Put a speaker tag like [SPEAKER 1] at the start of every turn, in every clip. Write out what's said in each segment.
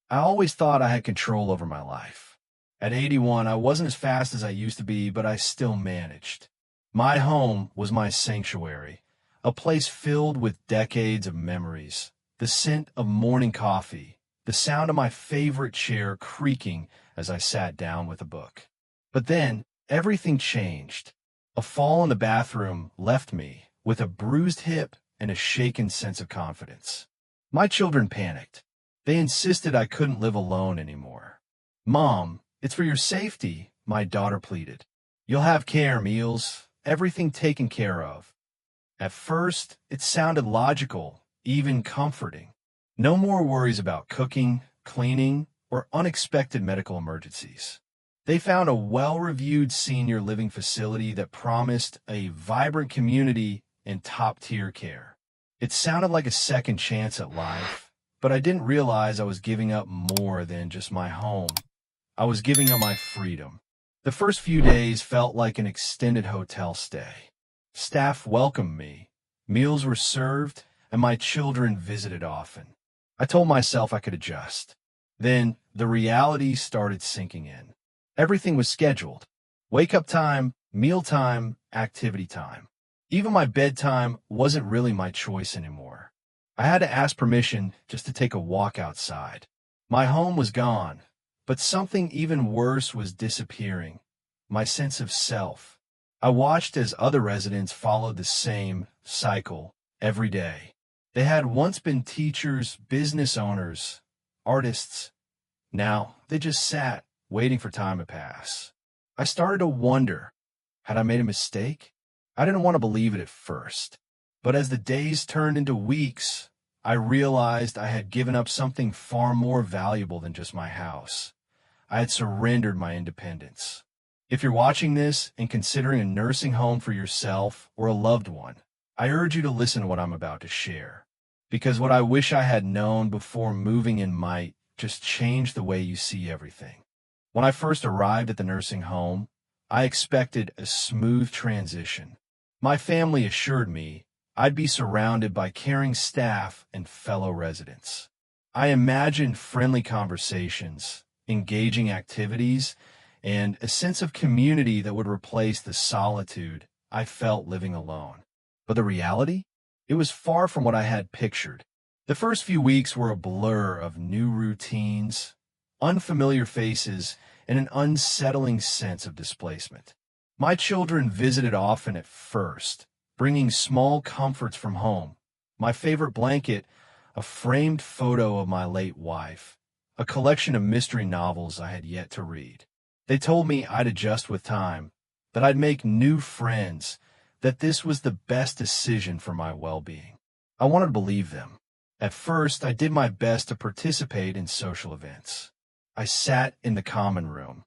[SPEAKER 1] I always thought I had control over my life. At 81, I wasn't as fast as I used to be, but I still managed. My home was my sanctuary, a place filled with decades of memories, the scent of morning coffee, the sound of my favorite chair creaking as I sat down with a book. But then, everything changed. A fall in the bathroom left me with a bruised hip and a shaken sense of confidence. My children panicked. They insisted I couldn't live alone anymore. "Mom, it's for your safety," my daughter pleaded. "You'll have care, meals, everything taken care of." At first, it sounded logical, even comforting. No more worries about cooking, cleaning, or unexpected medical emergencies. They found a well-reviewed senior living facility that promised a vibrant community and top-tier care. It sounded like a second chance at life, but I didn't realize I was giving up more than just my home. I was giving up my freedom. The first few days felt like an extended hotel stay. Staff welcomed me, meals were served, and my children visited often. I told myself I could adjust. Then the reality started sinking in. Everything was scheduled. Wake-up time, meal time, activity time. Even my bedtime wasn't really my choice anymore. I had to ask permission just to take a walk outside. My home was gone, but something even worse was disappearing: my sense of self. I watched as other residents followed the same cycle every day. They had once been teachers, business owners, artists. Now they just sat, waiting for time to pass. I started to wonder, had I made a mistake? I didn't want to believe it at first. But as the days turned into weeks, I realized I had given up something far more valuable than just my house. I had surrendered my independence. If you're watching this and considering a nursing home for yourself or a loved one, I urge you to listen to what I'm about to share. Because what I wish I had known before moving in might just change the way you see everything. When I first arrived at the nursing home, I expected a smooth transition. My family assured me I'd be surrounded by caring staff and fellow residents. I imagined friendly conversations, engaging activities, and a sense of community that would replace the solitude I felt living alone. But the reality? It was far from what I had pictured. The first few weeks were a blur of new routines, unfamiliar faces, and an unsettling sense of displacement. My children visited often at first, bringing small comforts from home: my favorite blanket, a framed photo of my late wife, a collection of mystery novels I had yet to read. They told me I'd adjust with time, that I'd make new friends, that this was the best decision for my well-being. I wanted to believe them. At first, I did my best to participate in social events. I sat in the common room,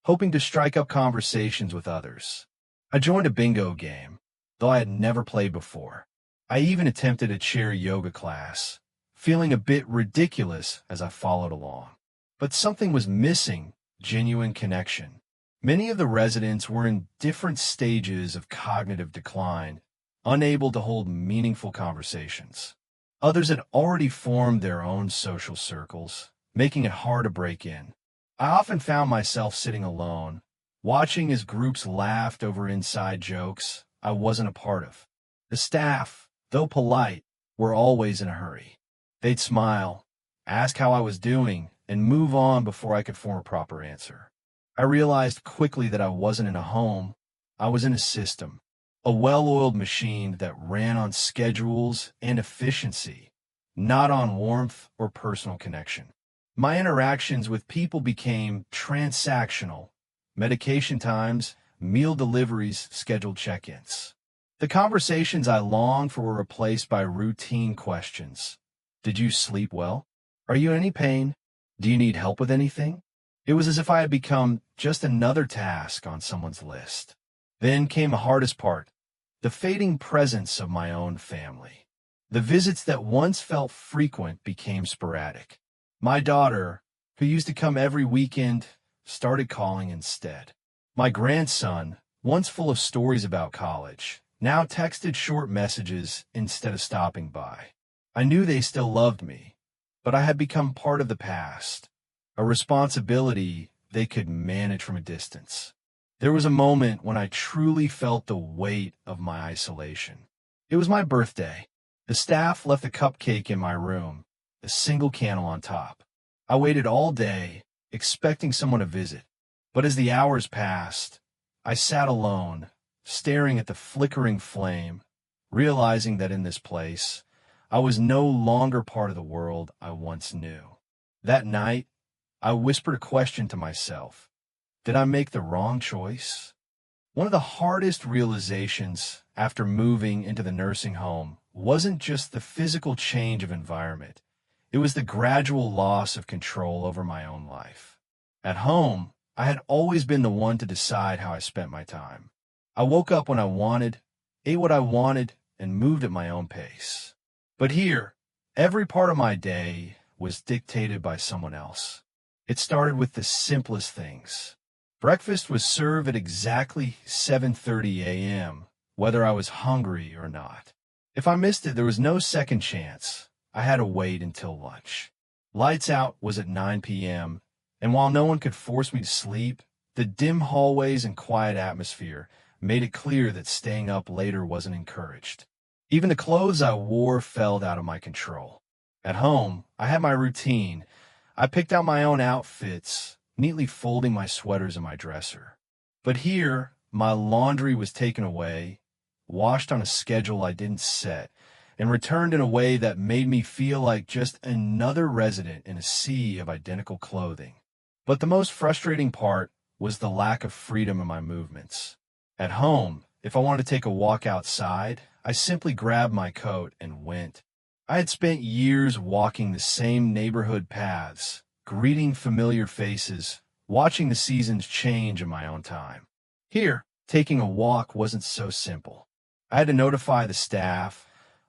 [SPEAKER 1] hoping to strike up conversations with others. I joined a bingo game, though I had never played before. I even attempted a chair yoga class, feeling a bit ridiculous as I followed along. But something was missing: genuine connection. Many of the residents were in different stages of cognitive decline, unable to hold meaningful conversations. Others had already formed their own social circles, making it hard to break in. I often found myself sitting alone, watching as groups laughed over inside jokes I wasn't a part of. The staff, though polite, were always in a hurry. They'd smile, ask how I was doing, and move on before I could form a proper answer. I realized quickly that I wasn't in a home. I was in a system, a well-oiled machine that ran on schedules and efficiency, not on warmth or personal connection. My interactions with people became transactional: medication times, meal deliveries, scheduled check-ins. The conversations I longed for were replaced by routine questions. Did you sleep well? Are you in any pain? Do you need help with anything? It was as if I had become just another task on someone's list. Then came the hardest part: the fading presence of my own family. The visits that once felt frequent became sporadic. My daughter, who used to come every weekend, started calling instead. My grandson, once full of stories about college, now texted short messages instead of stopping by. I knew they still loved me, but I had become part of the past, a responsibility they could manage from a distance. There was a moment when I truly felt the weight of my isolation. It was my birthday. The staff left a cupcake in my room, a single candle on top. I waited all day, expecting someone to visit. But as the hours passed, I sat alone, staring at the flickering flame, realizing that in this place, I was no longer part of the world I once knew. That night, I whispered a question to myself. Did I make the wrong choice? One of the hardest realizations after moving into the nursing home wasn't just the physical change of environment. It was the gradual loss of control over my own life. At home, I had always been the one to decide how I spent my time. I woke up when I wanted, ate what I wanted, and moved at my own pace. But here, every part of my day was dictated by someone else. It started with the simplest things. Breakfast was served at exactly 7:30 a.m., whether I was hungry or not. If I missed it, there was no second chance. I had to wait until lunch. Lights out was at 9 p.m., and while no one could force me to sleep, the dim hallways and quiet atmosphere made it clear that staying up later wasn't encouraged. Even the clothes I wore fell out of my control. At home, I had my routine. I picked out my own outfits, neatly folding my sweaters in my dresser. But here, my laundry was taken away, washed on a schedule I didn't set, and returned in a way that made me feel like just another resident in a sea of identical clothing. But the most frustrating part was the lack of freedom in my movements. At home, if I wanted to take a walk outside, I simply grabbed my coat and went. I had spent years walking the same neighborhood paths, greeting familiar faces, watching the seasons change in my own time. Here, taking a walk wasn't so simple. I had to notify the staff,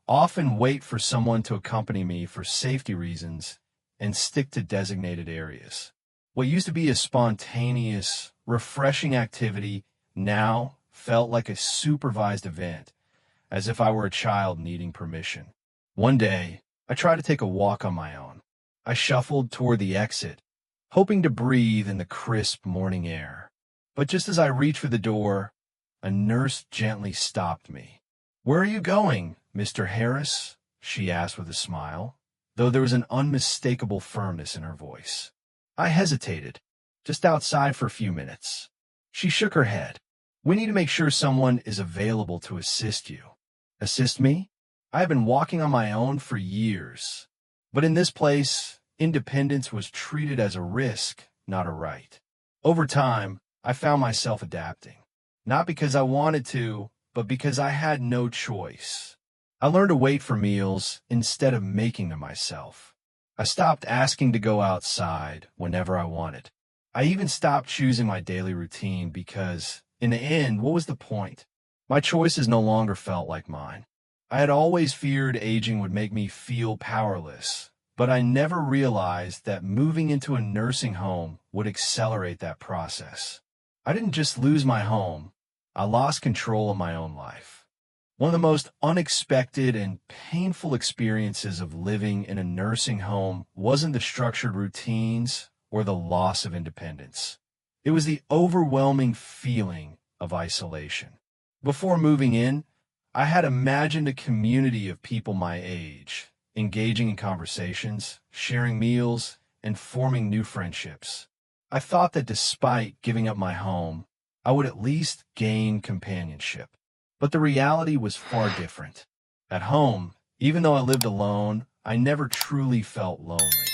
[SPEAKER 1] often wait for someone to accompany me for safety reasons, and stick to designated areas. What used to be a spontaneous, refreshing activity now felt like a supervised event, as if I were a child needing permission. One day, I tried to take a walk on my own. I shuffled toward the exit, hoping to breathe in the crisp morning air. But just as I reached for the door, a nurse gently stopped me. "Where are you going, Mr. Harris?" she asked with a smile, though there was an unmistakable firmness in her voice. I hesitated, "Just outside for a few minutes." She shook her head. "We need to make sure someone is available to assist you." Assist me? I have been walking on my own for years. But in this place, independence was treated as a risk, not a right. Over time, I found myself adapting. Not because I wanted to, but because I had no choice. I learned to wait for meals instead of making them myself. I stopped asking to go outside whenever I wanted. I even stopped choosing my daily routine because, in the end, what was the point? My choices no longer felt like mine. I had always feared aging would make me feel powerless, but I never realized that moving into a nursing home would accelerate that process. I didn't just lose my home, I lost control of my own life. One of the most unexpected and painful experiences of living in a nursing home wasn't the structured routines or the loss of independence. It was the overwhelming feeling of isolation. Before moving in, I had imagined a community of people my age, engaging in conversations, sharing meals, and forming new friendships. I thought that despite giving up my home, I would at least gain companionship. But the reality was far different. At home, even though I lived alone, I never truly felt lonely.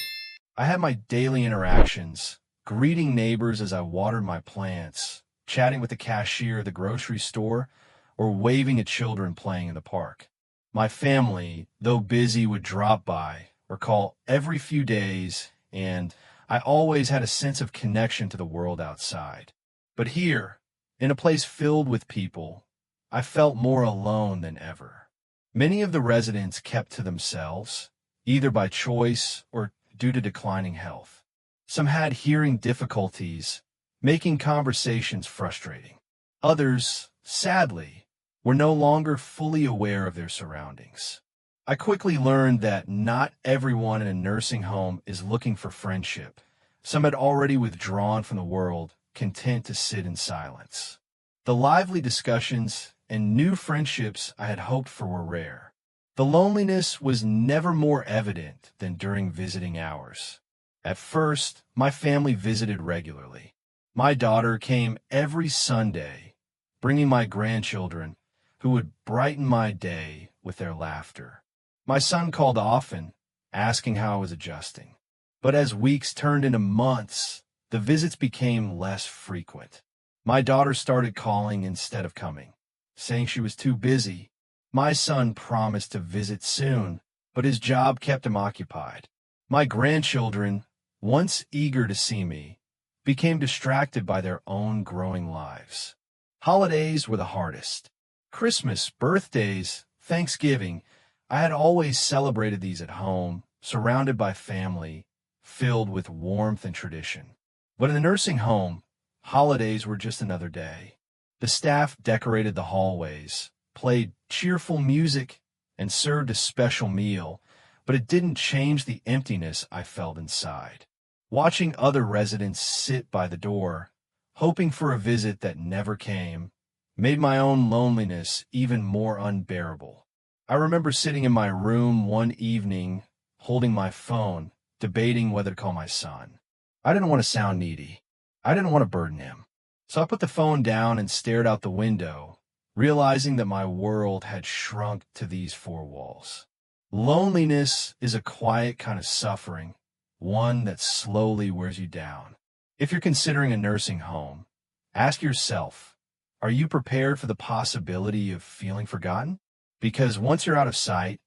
[SPEAKER 1] I had my daily interactions, greeting neighbors as I watered my plants, chatting with the cashier at the grocery store, or waving at children playing in the park. My family, though busy, would drop by or call every few days, and I always had a sense of connection to the world outside. But here, in a place filled with people, I felt more alone than ever. Many of the residents kept to themselves, either by choice or due to declining health. Some had hearing difficulties, making conversations frustrating. Others, sadly, were no longer fully aware of their surroundings. I quickly learned that not everyone in a nursing home is looking for friendship. Some had already withdrawn from the world, content to sit in silence. The lively discussions and new friendships I had hoped for were rare. The loneliness was never more evident than during visiting hours. At first, my family visited regularly. My daughter came every Sunday, bringing my grandchildren, who would brighten my day with their laughter. My son called often, asking how I was adjusting. But as weeks turned into months, the visits became less frequent. My daughter started calling instead of coming, saying she was too busy. My son promised to visit soon, but his job kept him occupied. My grandchildren, once eager to see me, became distracted by their own growing lives. Holidays were the hardest. Christmas, birthdays, Thanksgiving, I had always celebrated these at home, surrounded by family, filled with warmth and tradition. But in the nursing home, holidays were just another day. The staff decorated the hallways, played cheerful music, and served a special meal, but it didn't change the emptiness I felt inside. Watching other residents sit by the door, hoping for a visit that never came, made my own loneliness even more unbearable. I remember sitting in my room one evening, holding my phone, debating whether to call my son. I didn't want to sound needy. I didn't want to burden him. So I put the phone down and stared out the window, realizing that my world had shrunk to these four walls. Loneliness is a quiet kind of suffering, one that slowly wears you down. If you're considering a nursing home, ask yourself, are you prepared for the possibility of feeling forgotten? Because once you're out of sight,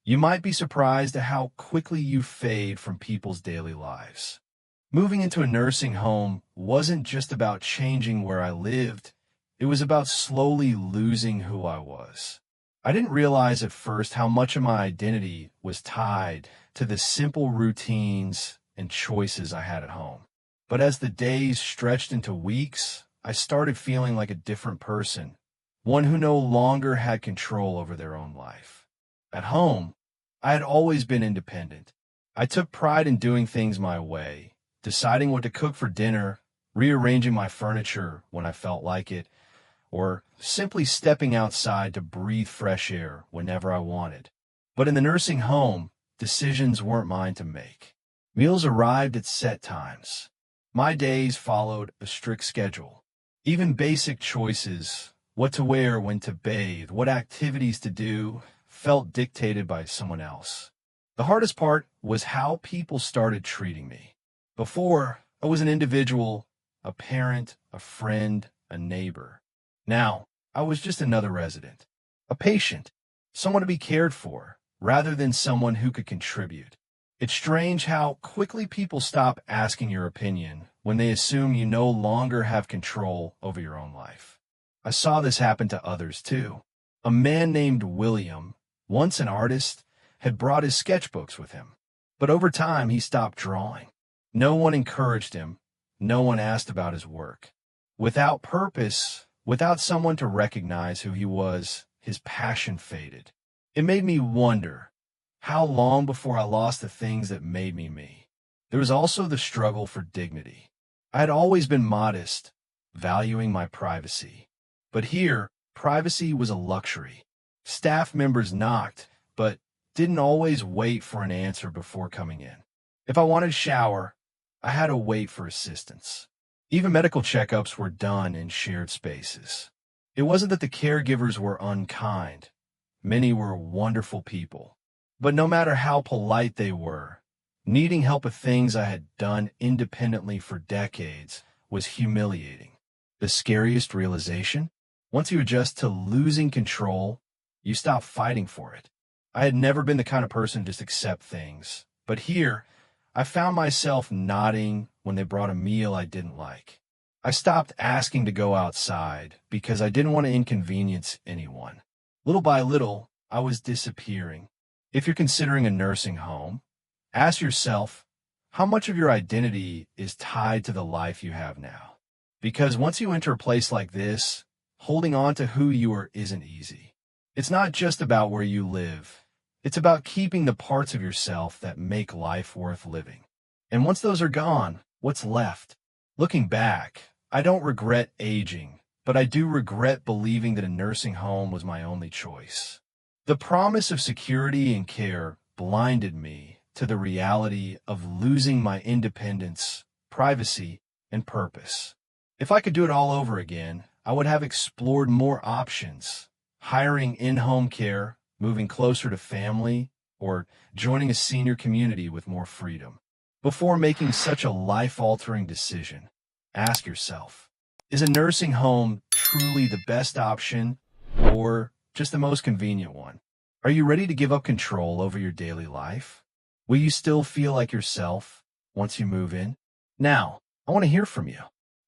[SPEAKER 1] you might be surprised at how quickly you fade from people's daily lives. Moving into a nursing home wasn't just about changing where I lived, it was about slowly losing who I was. I didn't realize at first how much of my identity was tied to the simple routines and choices I had at home. But as the days stretched into weeks, I started feeling like a different person, one who no longer had control over their own life. At home, I had always been independent. I took pride in doing things my way, deciding what to cook for dinner, rearranging my furniture when I felt like it, or simply stepping outside to breathe fresh air whenever I wanted. But in the nursing home, decisions weren't mine to make. Meals arrived at set times. My days followed a strict schedule. Even basic choices, what to wear, when to bathe, what activities to do, felt dictated by someone else. The hardest part was how people started treating me. Before, I was an individual, a parent, a friend, a neighbor. Now, I was just another resident, a patient, someone to be cared for, rather than someone who could contribute. It's strange how quickly people stop asking your opinion when they assume you no longer have control over your own life. I saw this happen to others too. A man named William, once an artist, had brought his sketchbooks with him. But over time, he stopped drawing. No one encouraged him. No one asked about his work. Without purpose, without someone to recognize who he was, his passion faded. It made me wonder, how long before I lost the things that made me me? There was also the struggle for dignity. I had always been modest, valuing my privacy. But here, privacy was a luxury. Staff members knocked, but didn't always wait for an answer before coming in. If I wanted a shower, I had to wait for assistance. Even medical checkups were done in shared spaces. It wasn't that the caregivers were unkind. Many were wonderful people. But no matter how polite they were, needing help with things I had done independently for decades was humiliating. The scariest realization? Once you adjust to losing control, you stop fighting for it. I had never been the kind of person to just accept things, but here, I found myself nodding when they brought a meal I didn't like. I stopped asking to go outside because I didn't want to inconvenience anyone. Little by little, I was disappearing. If you're considering a nursing home, ask yourself, how much of your identity is tied to the life you have now? Because once you enter a place like this, holding on to who you are isn't easy. It's not just about where you live. It's about keeping the parts of yourself that make life worth living. And once those are gone, what's left? Looking back, I don't regret aging, but I do regret believing that a nursing home was my only choice. The promise of security and care blinded me to the reality of losing my independence, privacy, and purpose. If I could do it all over again, I would have explored more options, hiring in-home care, moving closer to family, or joining a senior community with more freedom. Before making such a life-altering decision, ask yourself, is a nursing home truly the best option or just the most convenient one? Are you ready to give up control over your daily life? Will you still feel like yourself once you move in? Now, I want to hear from you.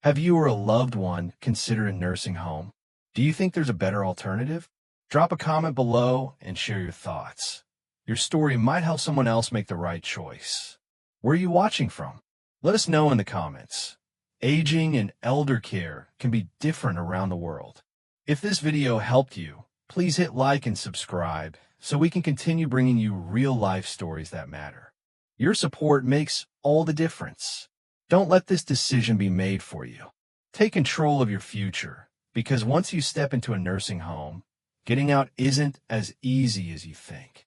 [SPEAKER 1] Have you or a loved one considered a nursing home? Do you think there's a better alternative? Drop a comment below and share your thoughts. Your story might help someone else make the right choice. Where are you watching from? Let us know in the comments. Aging and elder care can be different around the world. If this video helped you, please hit like and subscribe so we can continue bringing you real-life stories that matter. Your support makes all the difference. Don't let this decision be made for you. Take control of your future, because once you step into a nursing home, getting out isn't as easy as you think.